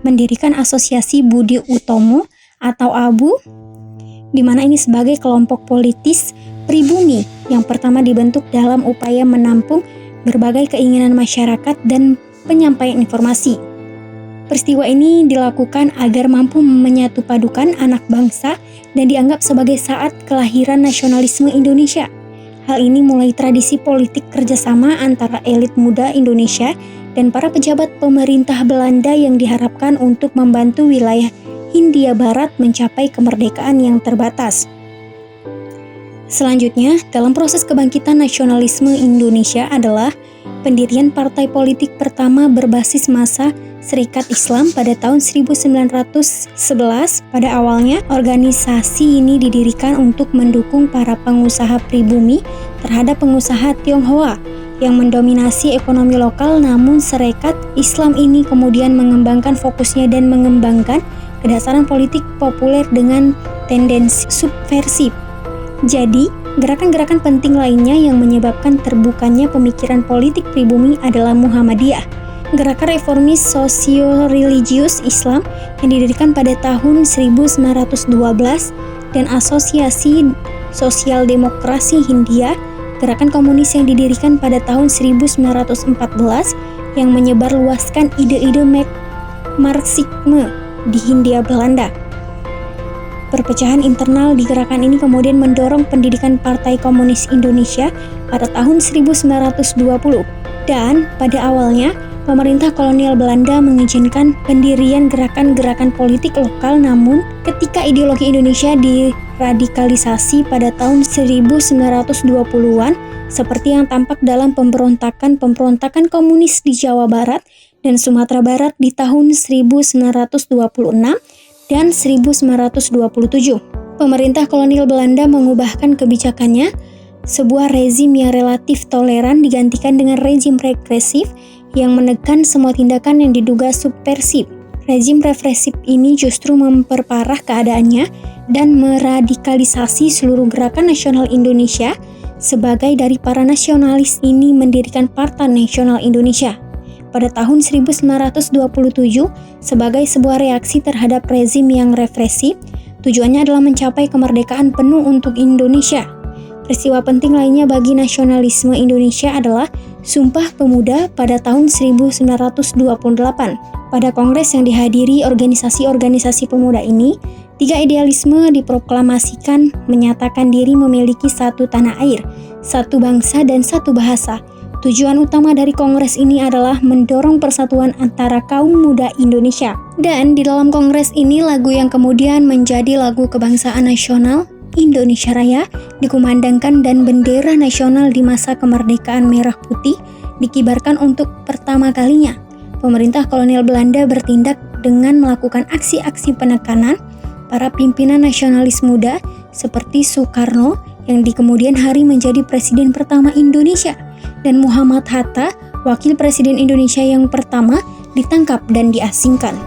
mendirikan Asosiasi Budi Utomo atau ABU, di mana ini sebagai kelompok politis pribumi yang pertama dibentuk dalam upaya menampung berbagai keinginan masyarakat dan penyampaian informasi. Peristiwa ini dilakukan agar mampu menyatupadukan anak bangsa dan dianggap sebagai saat kelahiran nasionalisme Indonesia. Hal ini mulai tradisi politik kerjasama antara elit muda Indonesia dan para pejabat pemerintah Belanda yang diharapkan untuk membantu wilayah Hindia Barat mencapai kemerdekaan yang terbatas. Selanjutnya, dalam proses kebangkitan nasionalisme Indonesia adalah pendirian partai politik pertama berbasis massa Serikat Islam pada tahun 1911. Pada awalnya, organisasi ini didirikan untuk mendukung para pengusaha pribumi terhadap pengusaha Tionghoa yang mendominasi ekonomi lokal, namun Serikat Islam ini kemudian mengembangkan fokusnya dan mengembangkan kedasaran politik populer dengan tendensi subversif. Jadi, gerakan-gerakan penting lainnya yang menyebabkan terbukanya pemikiran politik pribumi adalah Muhammadiyah, gerakan reformis sosio-religius Islam yang didirikan pada tahun 1912, dan Asosiasi Sosial Demokrasi Hindia, gerakan komunis yang didirikan pada tahun 1914 yang menyebarluaskan ide-ide Marxisme di Hindia Belanda. Perpecahan internal di gerakan ini kemudian mendorong pendidikan Partai Komunis Indonesia pada tahun 1920, dan pada awalnya pemerintah kolonial Belanda mengizinkan pendirian gerakan-gerakan politik lokal, namun ketika ideologi Indonesia diradikalisasi pada tahun 1920-an seperti yang tampak dalam pemberontakan komunis di Jawa Barat dan Sumatera Barat di tahun 1926 dan 1927. Pemerintah kolonial Belanda mengubahkan kebijakannya. Sebuah rezim yang relatif toleran digantikan dengan rezim regresif yang menekan semua tindakan yang diduga subversif. Rezim represif ini justru memperparah keadaannya dan meradikalisasi seluruh gerakan nasional Indonesia. Sebagai dari para nasionalis ini mendirikan Partai Nasional Indonesia pada tahun 1927 sebagai sebuah reaksi terhadap rezim yang represif. Tujuannya adalah mencapai kemerdekaan penuh untuk Indonesia. Peristiwa penting lainnya bagi nasionalisme Indonesia adalah Sumpah Pemuda pada tahun 1928. Pada kongres yang dihadiri organisasi-organisasi pemuda ini, 3 idealisme diproklamasikan, menyatakan diri memiliki satu tanah air, satu bangsa, dan satu bahasa. Tujuan utama dari kongres ini adalah mendorong persatuan antara kaum muda Indonesia. Dan di dalam kongres ini lagu yang kemudian menjadi lagu kebangsaan nasional Indonesia Raya dikumandangkan dan bendera nasional di masa kemerdekaan merah putih dikibarkan untuk pertama kalinya. Pemerintah kolonial Belanda bertindak dengan melakukan aksi-aksi penekanan para pimpinan nasionalis muda seperti Soekarno yang di kemudian hari menjadi presiden pertama Indonesia, dan Muhammad Hatta, wakil presiden Indonesia yang pertama, ditangkap dan diasingkan.